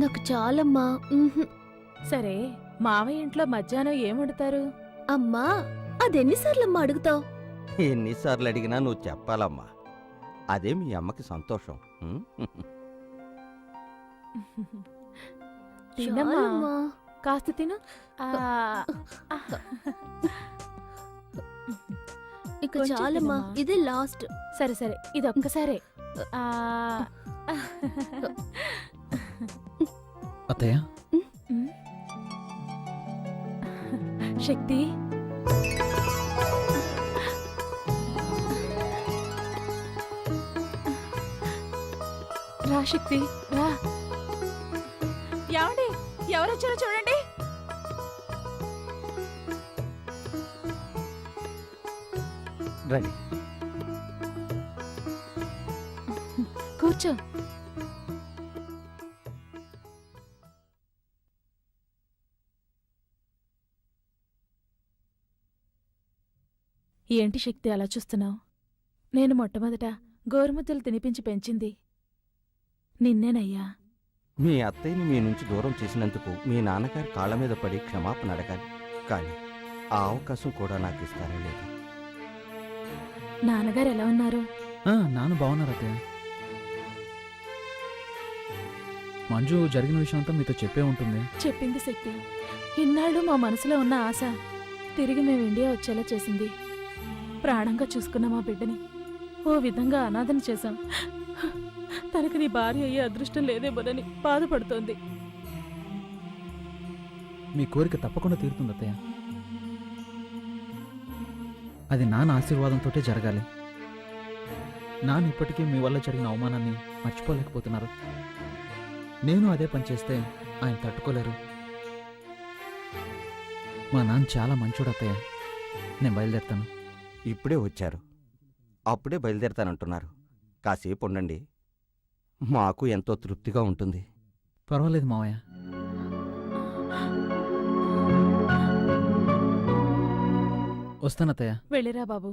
నాకు చాలమ్మా. సరే, మావయ్య ఇంట్లో మధ్యాహ్నం ఏం వండుతారు? అమ్మా, అదెన్నిసార్లమ్మా అడుగుతావు? ఎన్నిసార్లు అడిగినా నువ్వు చెప్పాలమ్మా. అదే మీ అమ్మకి సంతోషం. తినమ్మా, చాలమ్మా. కాస్త తిను. ఇక కొంచెం చాలమ్మా, తినమ్మా. ఇదే లాస్ట్. సరే సరే, ఇదొక్కసారే. అత్తయ్య, శక్తి, రా శక్తి, రా. ఏమండి, ఎవరొచ్చారో చూడండి. రండి. కూర్చో. ఏంటి శక్తి అలా చూస్తున్నావు? నేను మొట్టమొదట గోరుముద్దలు తినిపించి పెంచింది నిన్నేనయ్యా. మీ అత్తయ్యని మీ నుంచి దూరం చేసినందుకు మీ నాన్నగారి కాళ్ళ మీద పడి క్షమాపణ అడగాలి. కానీ ఆ అవకాశం కూడా నాకు ఇస్తారో లేదు. నాన్నగారు ఎలా ఉన్నారు? నాన్న బాగున్నారు అత్తయ్య. మంజు జరిగిన విషయం అంతా మీతో చెప్పే ఉంటుంది. చెప్పింది శక్తి. ఇన్నాళ్ళు మా మనసులో ఉన్న ఆశ తిరిగి మేము ఇండియా వచ్చేలా చేసింది. ప్రాణంగా చూసుకున్న మా బిడ్డని ఓ విధంగా అనాథన చేశాం. తనకి నీ భార్య అయ్యే అదృష్టం లేదేమోనని బాధపడుతోంది. మీ కోరిక తప్పకుండా తీరుతుంది అత్తయ్య. అది నాన్న ఆశీర్వాదంతోటే జరగాలి. నాన్న ఇప్పటికీ మీ వల్ల జరిగిన అవమానాన్ని మర్చిపోలేకపోతున్నారు. నేను అదే పని చేస్తే ఆయన తట్టుకోలేరు. మా నాన్న చాలా మంచోడు అత్తయ్య. నేను బయలుదేరుతాను. ఇప్పుడే వచ్చారు, అప్పుడే బయలుదేరతానంటున్నారు. కాసేపు ఉండండి, మాకు ఎంతో తృప్తిగా ఉంటుంది. పర్వాలేదు మావయ్య. వస్తానత్తయ్య. వెళ్ళిరా బాబు.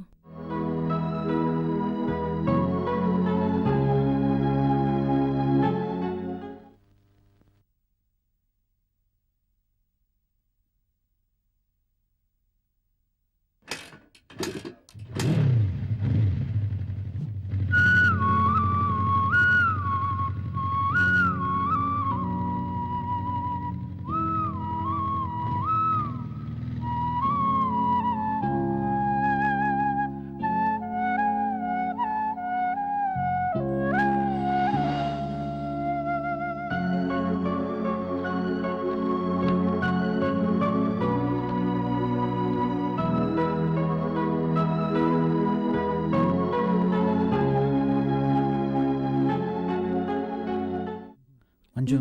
మంజు,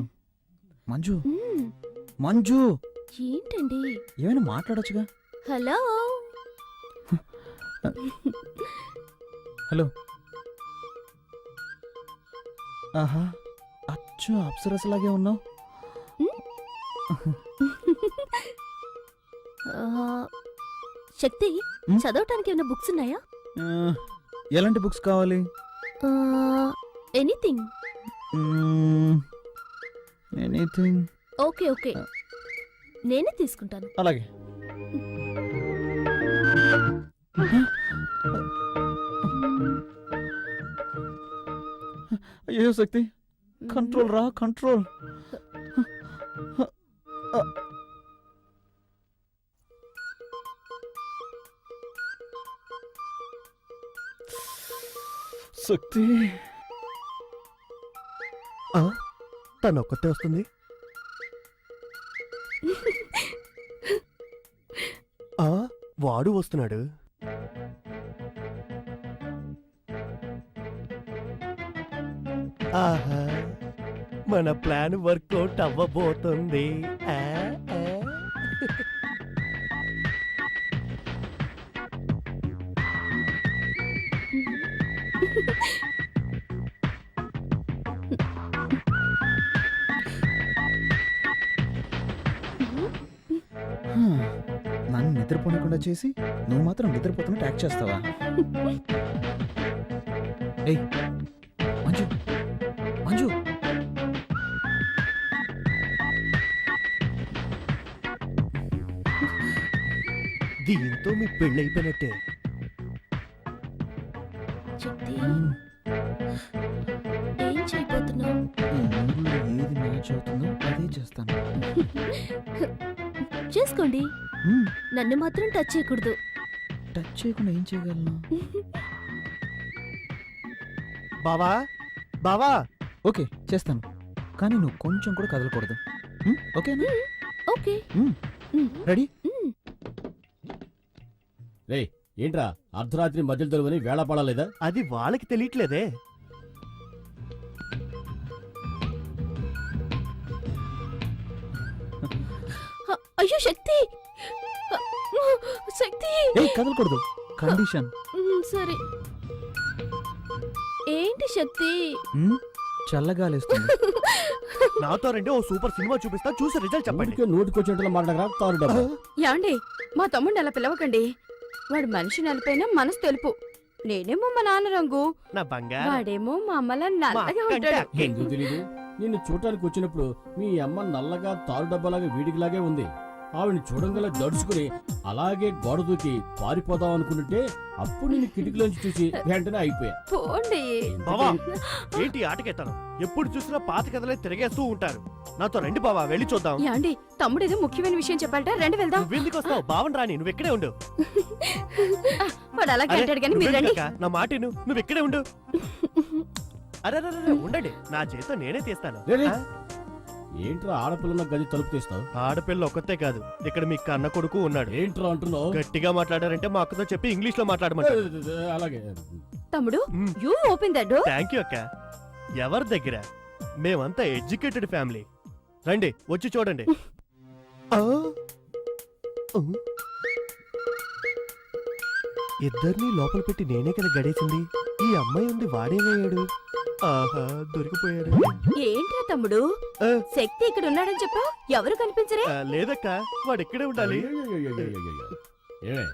మంజు, మ్మ్. మంజు, ఏంటండి? ఏమైనా మాట్లాడొచ్చుగా. హలో. హలో. ఆహా, అచ్చు అప్సరసలాగే ఉన్నావు. శక్తి, మ్మ్? చదవటానికి ఏమైనా బుక్స్ ఉన్నాయా? ఎలాంటి బుక్స్ కావాలి? ఎనీథింగ్. ఎనీథింగ్. ఓకే ఓకే, నేనే తీసుకుంటాను. అలాగే. అయ్యో శక్తి, కంట్రోల్ రా, కంట్రోల్. శక్తి, తను ఒక్కతే వస్తుంది. వాడు వస్తున్నాడు. ఆహా, మన ప్లాన్ వర్కౌట్ అవ్వబోతుంది. నన్ను నిద్రపోనకుండా చేసి నువ్వు మాత్రం నిద్రపోతున్నట్టు యాక్ట్ చేస్తావా? ఏయ్ మంజు, మంజు, దీంతో మీ పెళ్ళి అయిపోయినట్టే. శక్తి మ్మ్. ఏం చేయబోతున్నావు? ఈ మూడులో ఏది మ్యాచ్ అవుతుందో అదే చేస్తాను. చేసుకోండి, మ్మ్. నన్ను మాత్రం టచ్ చేయకూడదు. టచ్ చేయకుండా ఏం చేయగలను? బావా బావా, ఓకే చేస్తాను, కానీ నువ్వు కొంచెం కూడా కదలకూడదు. ఓకేనా? ఓకే. రెడీ? రేయ్ ఏంట్రా అర్ధరాత్రి మధ్యలో దొరుకుని వేళ పడలేదా? అది వాళ్ళకి తెలియట్లేదే. అయ్యో శక్తి, శక్తి. ఏ కదలకూడదు, కండిషన్. సరే. ఏంటి శక్తి? చల్లగాలేస్తుంది. నాతో రండి, ఓ సూపర్ సినిమా చూపిస్తా, చూసి రిజల్ట్ చెప్పండి. ఊరికే నోటికొచ్చినట్లు మాట్లాడరా తారు డబ్బా. యాండి మా తమ్ముడిని అలా పిలవకండి. వాడు మనిషి నలిపైన మనసు తెలుపు. నేనేమో మా నాన్న రంగు, నా బంగారం. వాడేమో మా అమ్మలా మా నల్లగా అక్క అంటే ఉంటాడు. అక్కే. ఎందుకు తెలీదు? నిన్ను చూడటానికి వచ్చినప్పుడు మీ అమ్మ నల్లగా తారు డబ్బాలాగా వీడికిలాగే ఉంది. ఆవిడ్ని చూడంగల దడుచుకుని అలాగే గోడ దూకి పారిపోదాం అనుకుంటుంటే అప్పుడు నేను కిటికీలోంచి చూసి వెంటనే అయిపోయా. పోండి. బావా ఏంటి ఆటకెత్తాను? ఎప్పుడు చూసినా పాత కథలే తిరిగేస్తూ ఉంటారు. నాతో రండి బావా, వెళ్ళి చూద్దాం. యాండి తమ్ముడు ఏదో ముఖ్యమైన విషయం చెప్పాలట, రండి వెళ్దాం. నువ్వెందుకు వస్తావు? బావన్ రాని, నువ్వు ఇక్కడే ఉండు. వాడు అలాగే అరే, అంటాడు కానీ మీరు రండి. నువ్వెందుకక్కా? నా మాట విను, నువ్వు ఇక్కడే ఉండు. అరే ఉండండి, నా చేతితో నేనే తీస్తాను. రే, రే. ఆ? ఏంట్రా ఆడపిల్లన్న గది తలుపు తీస్తావు? ఆడపిల్ల ఒక్కతే కాదు, ఇక్కడ మీ కన్న కొడుకు ఉన్నాడు. ఏంట్రా అంటున్నావు? గట్టిగా మాట్లాడారంటే మా అక్కతో చెప్పి ఇంగ్లీష్ లో మాట్లాడమంటారు. అలాగే తమ్ముడు you open the door. Thank you అక్క. ఎవరి దగ్గర? మేమంతా ఎడ్యుకేటెడ్ ఫ్యామిలీ. రండి వచ్చి చూడండి. ఆ? ఊ. ఇద్దరిని లోపల పెట్టి నేనే కదా గడేసింది. ఈ అమ్మాయి ఉంది, వాడేమయ్యాడు? ఆహా, దొరికిపోయాడు. ఏంట్రా తమ్ముడు, ఆ, శక్తి ఇక్కడ ఉన్నాడని చెప్పావు, ఎవరు కనిపించరే? లేదక్క, వాడు ఇక్కడే ఉండాలి. అయ్యయ్యయ్యయ్యయ్యయ్యయ్య. ఏమే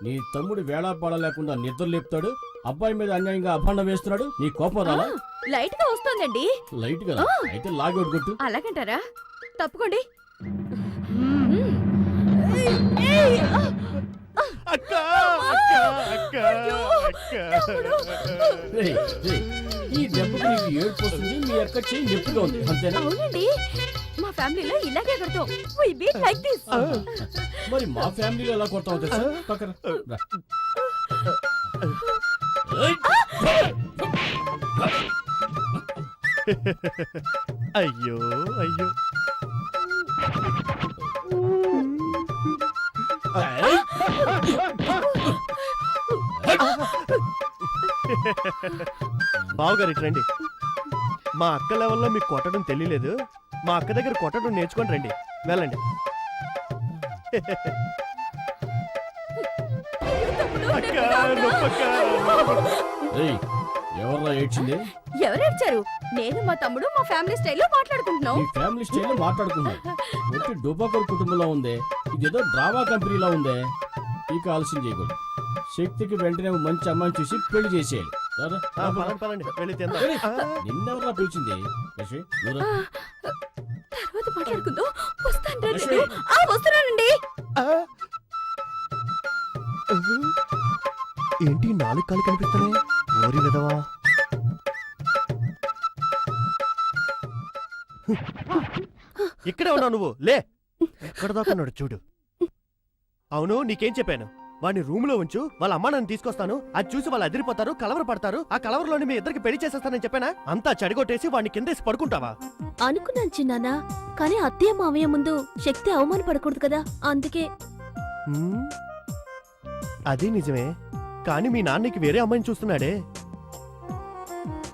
నీ తమ్ముడు వేళాపాడ లేకుండా నిద్ర లేపుతాడు, అబ్బాయి మీద అన్యాయంగా అభాండం వేస్తున్నాడు, నీ కోపం రాలా? లైట్ గా వస్తోందండి. లైట్ కదా, అయితే లాగౌట్ కొట్టు. అలాగంటారా? తప్పుకోండి. అక్క అక్క అక్క అక్క. రేయ్, రేయ్, ఈ దెబ్బకి నీకు ఏడుపు వస్తుంది, మీ అక్క చెయ్యి నొప్పిగా ఉంది, అంతేనా? అవునండి, మా ఫ్యామిలీలో ఇలాగే కడతాం. We beat like this. మరి మా ఫ్యామిలీలో ఎలా కొడతావు తెలుసా? పక్కన రా. ఏయ్! అయ్యో అయ్యో. ఏయ్! బావగారు ఇటు రండి. మా అక్క లెవెల్లో మీకు కొట్టడం తెలియలేదు. మా అక్క దగ్గర కొట్టడం నేర్చుకొని రండి. వెళ్ళండి. అక్క, నొప్పక్క. ఏయ్, ఎవర్రా ఏడ్చింది? ఎవరేడ్చారు? నేను మా తమ్ముడు మా ఫ్యామిలీ స్టైల్లో మాట్లాడుకుంటున్నాం. ఈ ఫ్యామిలీ స్టైల్ మాట్లాడుకున్నాం. వచ్చి డుబాకర్ కుటుంబంలో ఉందే, ఇదేదో డ్రామా కంపెనీలో ఉందే. ఇక ఆలస్యం చేయకూడదు. శక్తికి వెంటనే ఓ మంచి అమ్మాయిని చూసి పెళ్లి చేసేయాలి. రారా, ఆ, లోపలికి రా. పదండి పదండి, వెళ్ళి తిందాం. ఏయ్, ఆ, నిన్నెవర్రా పిలిచింది? లక్ష్మి, నువ్వు రా. తర్వాత మాట్లాడుకుందాం. వస్తాను రండి. లక్ష్మి. వస్తున్నానండి. ఆ. ఏంటి నాలుగు కాళ్ళు కనిపిస్తున్నాయి? ఓరి విధవా. ఇక్కడే ఉన్నావు నువ్వు, లే. ఎక్కడ దాకున్నాడు చూడు. అవును, నీకేం చెప్పాను? వాడిని రూమ్ లో ఉంచు, వాళ్ళ అమ్మ నన్ను తీసుకొస్తాను, అది చూసి వాళ్ళు అదిరిపోతారు, కలవర పడతారు, ఆ కలవరలోని మీ ఇద్దరికి పెళ్లి చేసేస్తానని చెప్పానా? అంతా చెడగొట్టేసి వాడిని కిందేసి పడుకుంటావా? అనుకున్నాను చిన్నాన్న, కానీ అత్తయ్య మావయ్య ముందు శక్తి అవమానపడకూడదు కదా, అందుకే. హ్మ్? అదే నిజమే, కానీ మీ నాన్నకి వేరే అమ్మాయిని చూస్తున్నాడే.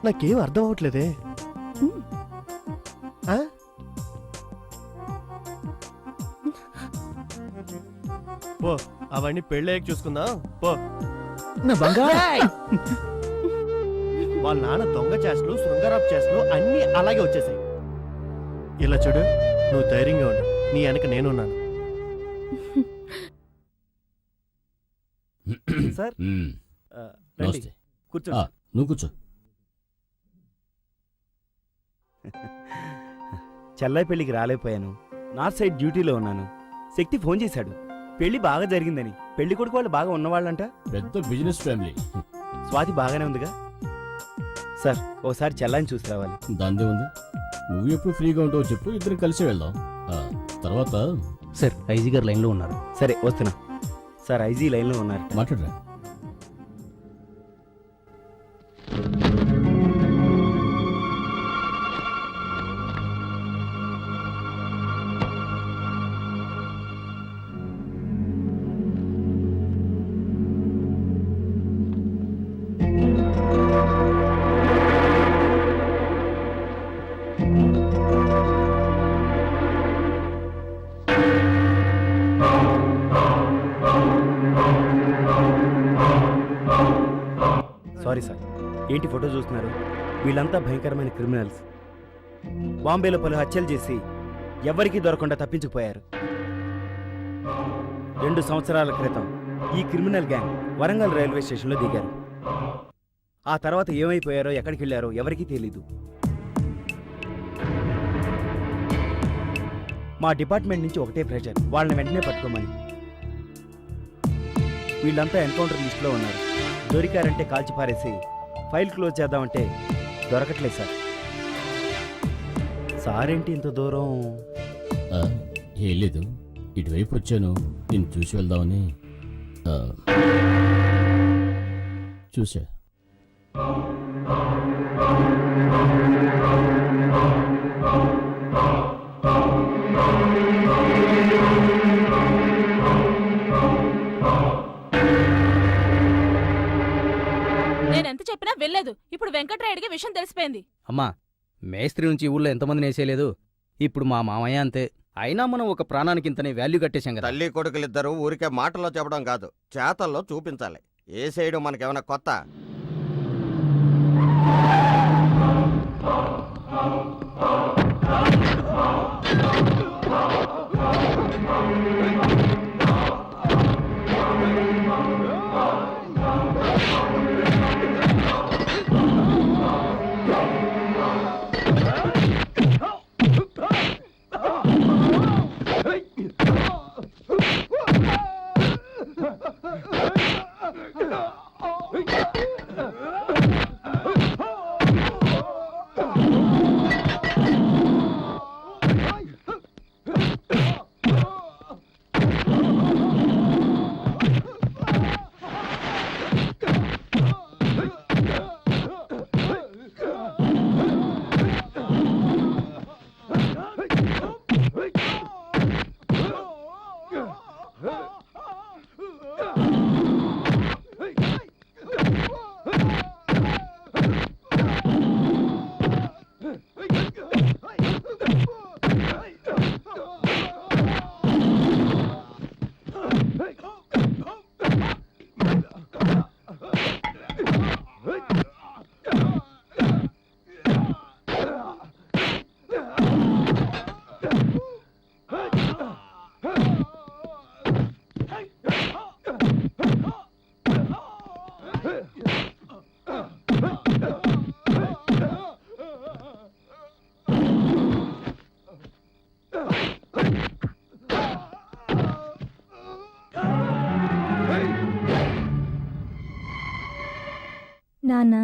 నాకేం అర్థం అవట్లేదే. హ్మ్. ఆ? పో, అవన్నీ పెళ్ళయ్యాక చూసుకుందాం పో. నా బంగారు. వాళ్ళ నాన్న దొంగ చేష్టలు, శృంగారపు చేష్టలు అన్నీ అలాగే వచ్చేసాయి. ఇలా చూడు, నువ్వు ధైర్యంగా ఉండు, నీ వెనక నేనున్నాను. సార్, మ్మ్. రండి, నమస్తే. కూర్చోండి. నువ్వు కూర్చో. చెల్లై పెళ్లికి రాలేకపోయాను. నార్త్ సైడ్ డ్యూటీలో ఉన్నాను. శక్తి ఫోన్ చేశాడు. పెళ్లి బాగా జరిగిందని పెళ్లి కొడుకు వాళ్ళు బాగా ఉన్నవాళ్ళంట. పెద్ద బిజినెస్ ఫ్యామిలీ. స్వాతి బాగానే ఉందిగా సార్, ఓసారి చెల్లాని చూసి రావాలి. దాందే ఉంది. నువ్వు ఎప్పుడు ఫ్రీగా ఉంటావో చెప్పు, ఇద్దరం కలిసి వెళ్దాం. తర్వాత సార్ ఐజీ గారు లైన్లో ఉన్నారు. సరే వస్తున్నా సార్. ఐజీ లైన్లో ఉన్నారు. మాట్లాడరా. Sorry sir. ఏంటి ఫోటో చూస్తున్నారు? వీళ్ళంతా భయంకరమైన క్రిమినల్స్. బాంబేలో పలు హత్యలు చేసి ఎవ్వరికీ దొరకకుండా తప్పించుకుపోయారు. 2 సంవత్సరాల క్రితం ఈ క్రిమినల్ గ్యాంగ్ వరంగల్ రైల్వే స్టేషన్లో దిగారు. ఆ తర్వాత ఏమైపోయారో ఎక్కడికి వెళ్ళారో ఎవరికీ తెలీదు. మా డిపార్ట్మెంట్ నుంచి ఒకటే ప్రెషర్, వాళ్ళని వెంటనే పట్టుకోమని. వీళ్ళంతా ఎన్కౌంటర్ లిస్టులో ఉన్నారు. దొరికారంటే కాల్చి పారేసి ఫైల్ క్లోజ్ చేద్దామంటే దొరకట్లేదు సార్. సారేంటి ఇంత దూరం? ఏం లేదు, ఇటువైపు వచ్చాను, నేను చూసి వెళ్దామని. చూసా. నేనెంత చెప్పినా వెళ్ళలేదు. ఇప్పుడు వెంకట్రాయుడికి విషయం తెలిసిపోయింది. అమ్మా, మేస్త్రి నుంచి ఊళ్ళో ఎంతమందిని వేసేయలేదు. ఇప్పుడు మా మామయ్య అంతే. అయినా మనం ఒక ప్రాణానికి ఇంతనే వాల్యూ కట్టేశాం కదా. తల్లి కొడుకులిద్దరూ ఊరికే మాటల్లో చెప్పడం కాదు, చేతల్లో చూపించాలి. ఏ సైడు మనకేమైనా కొత్త? నానా,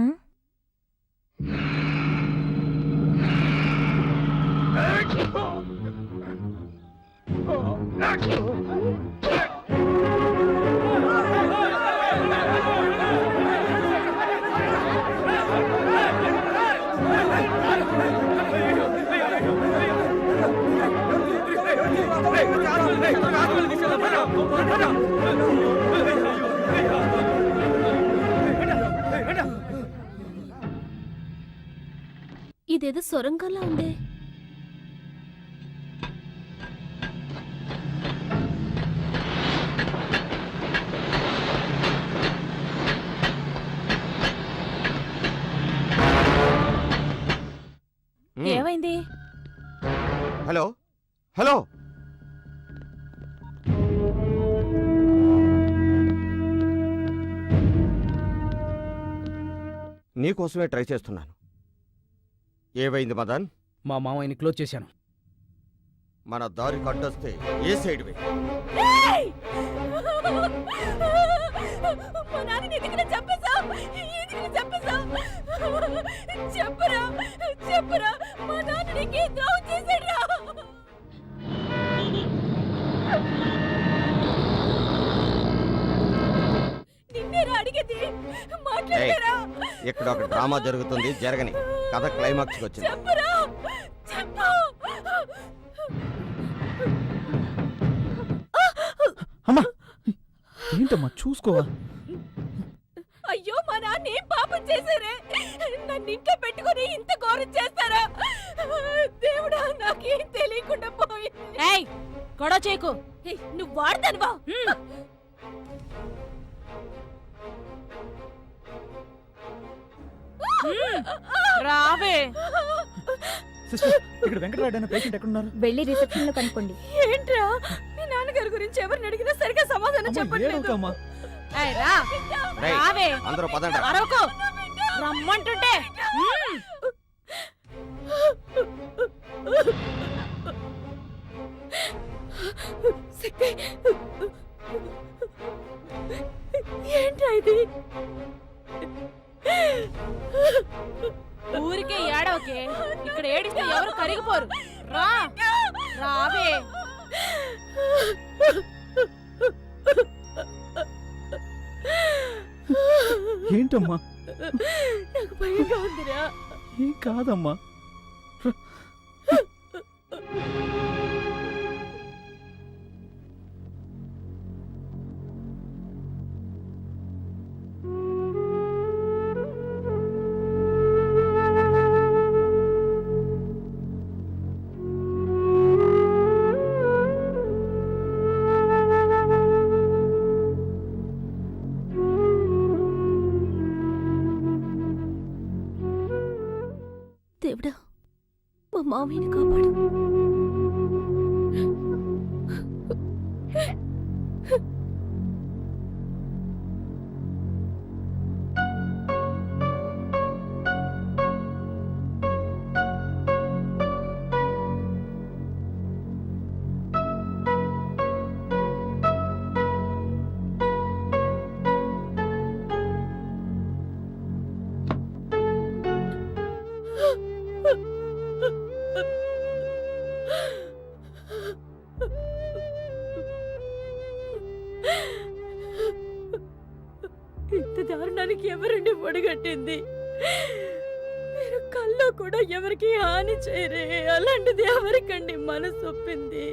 ఇదేదో సొరంగంలా ఉందే. ఏమైంది? హలో హలో, నీకోసమే ట్రై చేస్తున్నాను. ఏవైంది మదన్? మా మామయ్యని క్లోజ్ చేశాను. మన దారి కట్టొస్తే ఏ సైడ్ వే? మా నాన్నని ఎందుకు చంపేశావ్? ఎందుకు చంపేశావ్? చెప్పురా, చెప్పురా, మా నాన్న నీకే ద్రోహం చేశాడురా. నిన్నేరా అడిగేది, మాట్లాడరా. ఇక్కడ ఒక డ్రామా జరుగుతుంది, జరగని. కథ క్లైమాక్స్ వచ్చింది. చెప్పురా, చెప్పు. అమ్మా ఏంటమ్మా చూసుకోవా? అయ్యో, మా నాన్న ఏం పాపం చేశారే? నన్ను ఇంట్లో పెట్టుకొని ఇంత ఘోరం చేస్తారా? దేవుడా, నాకేం తెలియకుండా పోయింది. ఏయ్ గొడవ చేయకు. ఏయ్, నువ్వు వాడతానువా? రావే. సిస్టర్, ఇక్కడ వెంకటరాయుడు అనే పేషెంట్ ఎక్కడున్నారు? వెళ్ళి రిసెప్షన్ లో కనుక్కోండి. ఏంట్రా, మీ నాన్నగారి గురించి ఎవరిని అడిగినా సరిగ్గా సమాధానం అమ్మా, చెప్పట్లేదు. ఏడవకమ్మా. ఏయ్, రా. రేయ్, రావే. అందరూ పదండి. అరవకు. రమ్మంటుంటే. శక్తి, ఏంట్రా ఇది? ఊరికే ఏడవకే. ఇక్కడ ఏడిస్తే ఎవరు కరిగిపోరు. రా. రావే. ఏంటమ్మా? నాకు భయంగా ఉందిరా. ఏం కాదమ్మా. దేవుడా, మా మామయ్యని కాపాడు. ఇంత దారుణానికి ఎవరండి ఒడిగట్టింది? మీరు కల్లో కూడా ఎవరికి హాని చేయరే, అలాంటిది ఎవరికండి మనసు ఒప్పింది?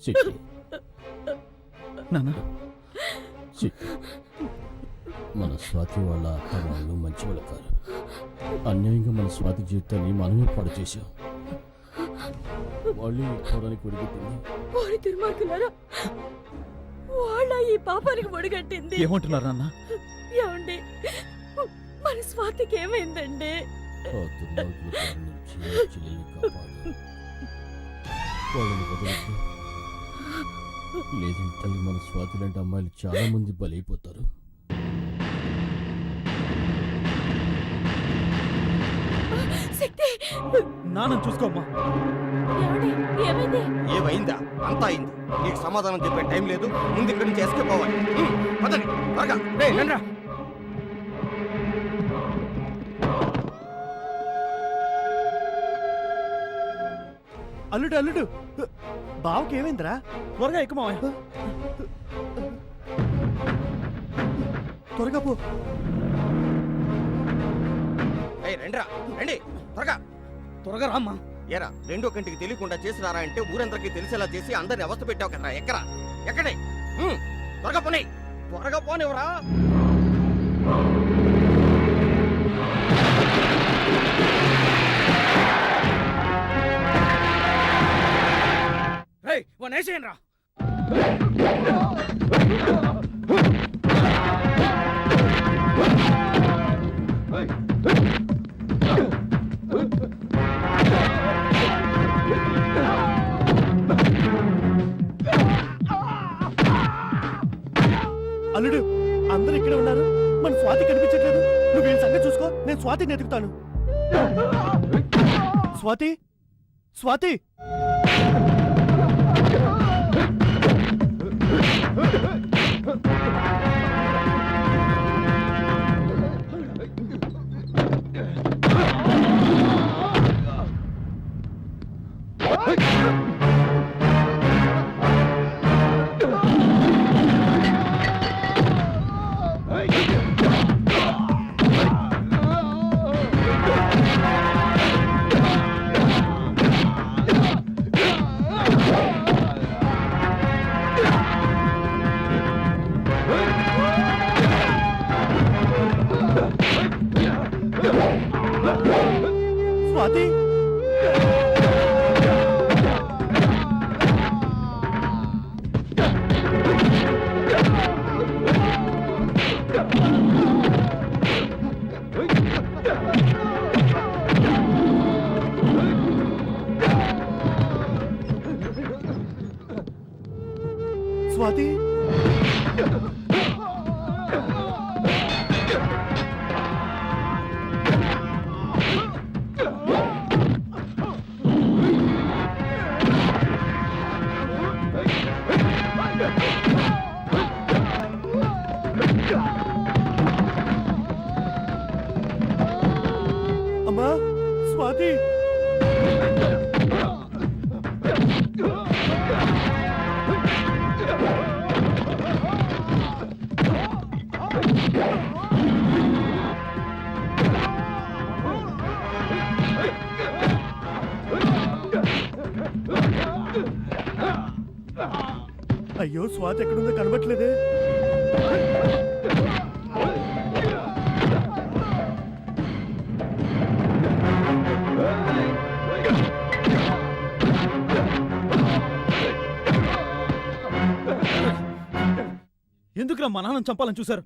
చిట్టి, నాన్న చిట్టి, మన స్వాతి వాళ్ళ అత్త వాళ్ళు మంచి వాళ్ళు కాదు. అన్యాయంగా మన స్వాతి జీవితాన్ని మనమే పాడు చేశాం. వాళ్ళు పోవడానికి ఒడిగట్టింది. ఓరి దుర్మార్గులారా, వాళ్ళ ఈ పాపానికి ఒడిగట్టింది. ఏమంటున్నారు నాన్న? ఏమండి, మన స్వాతికి ఏమైందండి? ఆ దుర్మార్గుల బారి నుంచి నా చెల్లెల్ని కాపాడు. వాళ్ళని వదలొద్దు. లేదంటే మన స్వాతి లాంటి అమ్మాయిలు చాలా మంది బలైపోతారు. శక్తి, నాన్న చూసుకోమ్మా. ఏమండి, ఏమైంది? ఏమైందా? అంతా అయింది. నీకు సమాధానం చెప్పే టైం లేదు. ముందు ఇక్కడి నుంచి ఎస్కేప్ అవ్వాలి. పదండి త్వరగా. రేయ్, రండ్రా. అల్లుడు, అల్లుడు, బావకి ఏమైందిరా? త్వరగా ఎక్కువ మావయ్య. త్వరగా పో. ఏయ్, రండిరా, రండి త్వరగా. త్వరగా రామ్మా. ఏరా, రెండో కంటికి తెలియకుండా చేసి రారా అంటే ఊరందరికీ తెలిసేలా చేసి అందరిని అవస్థ పెట్టావు కదరా. ఎక్కరా, ఎక్కడే? త్వరగా పోనీ, త్వరగా పోనివరా. రేయ్, వాడిని వేసేయండి రా. అల్లుడు, అందరు ఇక్కడే ఉన్నారు, మన స్వాతి కనిపించట్లేదు. నువ్వు వీళ్ళ సంగతి చూసుకో, నేను స్వాతిని ఎదుగుతాను. స్వాతి, స్వాతి, స్వాతి స్వాతి అమ్మా స్వాతి అయ్యో స్వాతి ఎక్కడుందో కనబట్లేదే ఎందుకురా మా నాన్న చంపాలని చూశారు?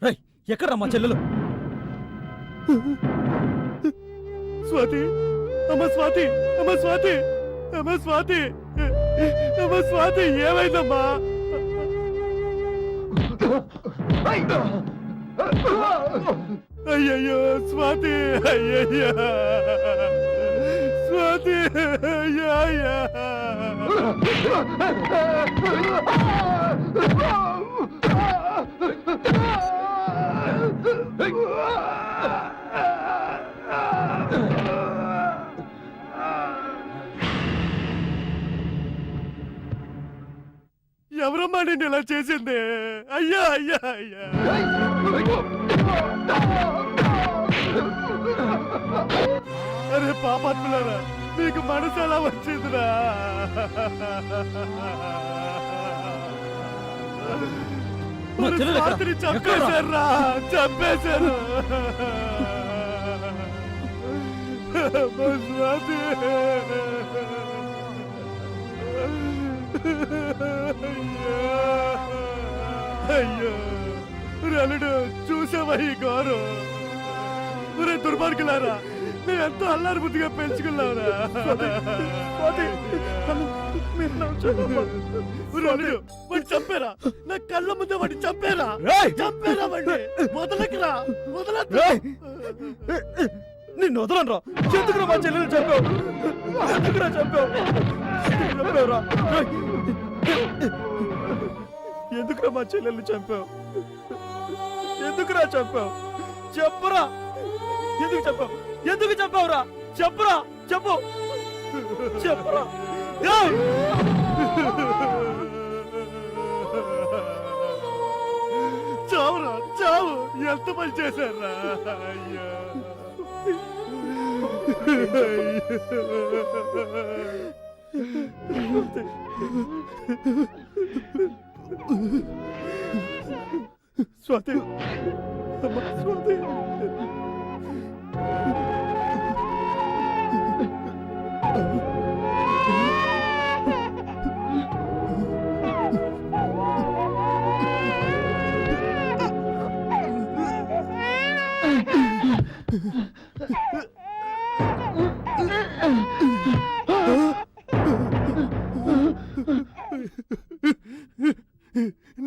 రేయ్, ఎక్కడ్రా మా చెల్లెలు? స్వాతి అమ్మ స్వాతి అమ్మ స్వాతి అమ్మ స్వాతి అమ్మ స్వాతి ఏమైందమ్మా అయ్యయ్యో స్వాతి అయ్యయ్యో స్వాతి అయ్యయ్యా ఎవరమ్మా నేను ఇలా చేసింది? అయ్యా అయ్యా అయ్యా అరే పాపాత్ములారా, మీకు మనసు ఎలా వచ్చిందిరా? మా చెల్లెలు ఎక్కడ? రాత్రి చంపేశారా, చంపేశారు. మా స్వాతి. అయ్యో రలుడు, చూసావా ఈ గౌరవం? ఒరే దుర్మార్గులారా, మేము ఎంతో అల్లారు బుద్ధిగా పెంచుకున్నావురా. రలుడు, వాడిని చంపేరా, నా కళ్ళ ముందే వాడిని చంపేరా, చంపేరా వాడిని. వదలకురా, వదలకు. నిన్ను వదలనరా. ఎందుకురా మా చెల్లెలు చంపావు? ఎందుకురా చంపావు? చంపావురా. ఎందుకురా మా చెల్లెల్ని చంపావు? ఎందుకురా చంపావు? చెప్పరా, ఎందుకు చంపావు? ఎందుకు చంపావురా? చెప్పరా, చెప్పు, చెప్పరా. చావురా, చావు. ఎంత పని చేశారా? అయ్యో స్వాతి, అమ్మ స్వాతి.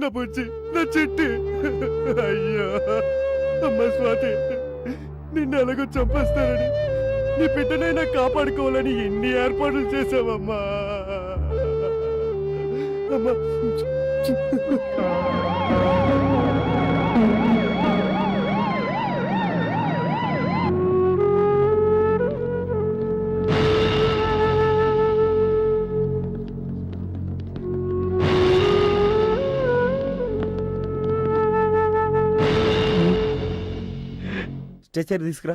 నా బుజ్జి, నా చెట్టి. అయ్యో అమ్మ స్వాతి, నిన్ను ఎలాగో చంపేస్తారని నీ బిడ్డనైనా కాపాడుకోవాలని ఎన్ని ఏర్పాట్లు చేసావమ్మా. అమ్మా స్ట్రెచర్ తీసుకురా.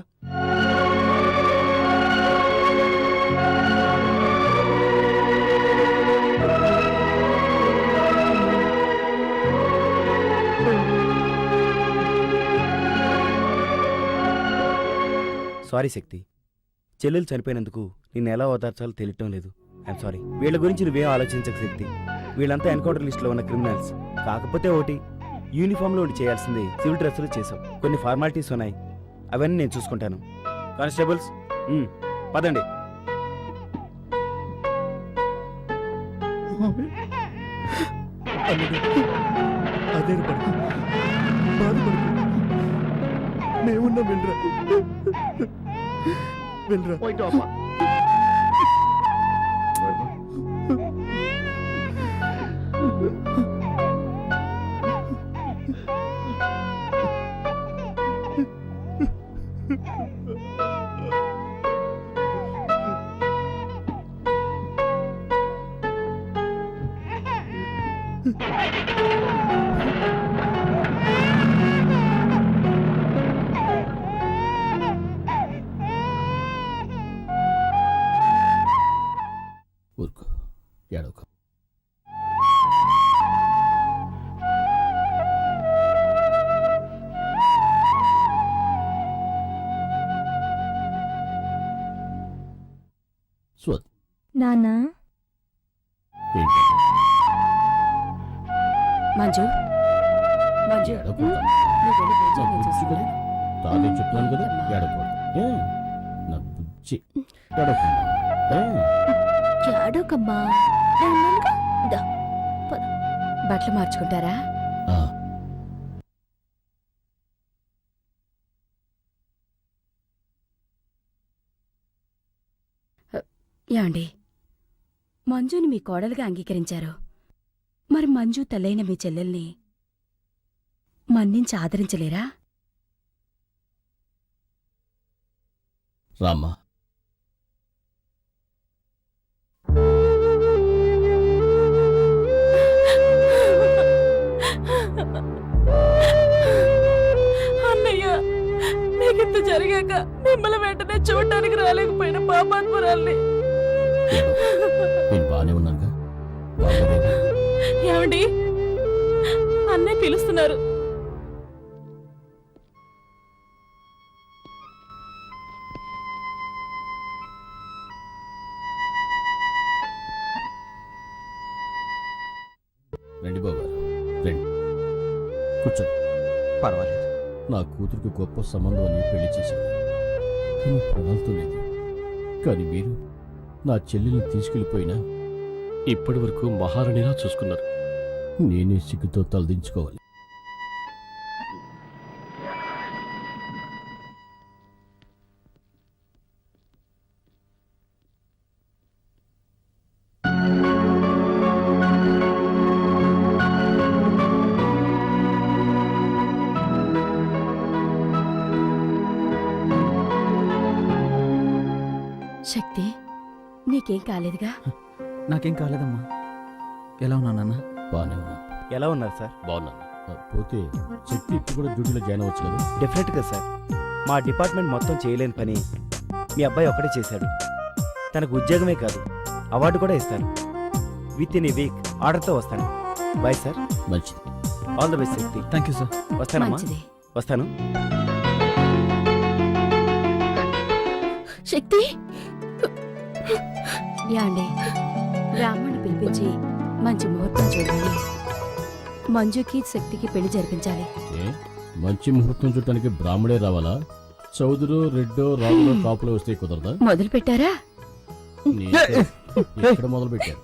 సారీ శక్తి, చెల్లెలు చనిపోయినందుకు నిన్ను ఎలా ఓదార్చాలో తెలియటం లేదు. I'm sorry. వీళ్ళ గురించి నువ్వేం ఆలోచించక శక్తి. వీళ్ళంతా ఎన్కౌంటర్ లిస్ట్లో ఉన్న క్రిమినల్స్. కాకపోతే ఒకటి, యూనిఫామ్లో ఉండి చేయాల్సింది సివిల్ డ్రెస్సులు చేసాం. కొన్ని ఫార్మాలిటీస్ ఉన్నాయి, అవన్నీ నేను చూసుకుంటాను. కానిస్టేబుల్స్ పదండి. అదే బాధపడు, మేమున్నాం. వెళ్ళరా వెళ్ళరా. ఊరుకో, ఏడవకు. స్వత్ నాన్నా, ఏంటి? మంజు మంజు ఏడవకూడదు. నువ్వు వెళ్ళి నా భోజనం బుజ్జి చేసుకురా. కదా, తానే చెప్తున్నాను కదా, ఏడవకూడదు. నా బుజ్జి, ఏడవకుండా. ఏడోకమ్మా. బట్టలు మార్చుకుంటారా? ఆ, ఏమండి, మంజుని మీ కోడలుగా అంగీకరించారు. మరి మంజు తల్లైన మీ చెల్లెల్ని మన్నించి ఆదరించలేరా? రామ్మా. అన్నయ్య, నీకింత జరిగాక మిమ్మల్ని వెంటనే చూడటానికి రాలేకపోయిన పాపాత్మురాల్ని. నేను బానే ఉన్నానుగా, బాగోలేదా? ఏమండి, అన్నయ్య పిలుస్తున్నారు. రండి బావగారు, రండి, కూర్చోండి. పర్వాలేదు. నా కూతురికి గొప్ప సంబంధం అని పెళ్లి చేశాను, కానీ ప్రణాళితో లేదు. కానీ మీరు నా చెల్లెల్ని తీసుకెళ్ళిపోయినా ఇప్పటి వరకు మహారాణిలా చూసుకున్నారు. నేనే సిగ్గుతో తలదించుకోవాలి. శక్తి, నీకేం కాలేదుగా? నాకేం కాలేదమ్మా. ఎలా ఉన్నా నాన్న? బాగానే ఉన్నా. ఎలా ఉన్నారు సార్? బాగున్నాను. పోతే శక్తి ఇప్పుడు కూడా డ్యూటీలో జాయిన్ అవ్వచ్చు కదా? డెఫినెట్గా సార్. మా డిపార్ట్మెంట్ మొత్తం చేయలేని పని మీ అబ్బాయి ఒక్కడే చేశాడు. తనకు ఉద్యోగమే కాదు, అవార్డు కూడా ఇస్తాను. విత్ ఇన్ ఏ వీక్ ఆర్డర్తో వస్తాను. Bye sir. మంచిది. All the best Shakti. Thank you sir. వస్తానమ్మా. మంచిది. వస్తాను. శక్తి, యాండి, బ్రాహ్మణ్ణి పిలిపించి మంచి ముహూర్తం చూడాలి. మంజుకి శక్తికి పెళ్లి జరిపించాలి. ఏ, మంచి ముహూర్తం చూడటానికి బ్రాహ్మడే రావాలా? చౌదరు రెడ్డో రాజులో కాపులో వస్తే కుదరదా మొదలు పెట్టారా నీకే. ఎక్కడ మొదలు పెట్టారు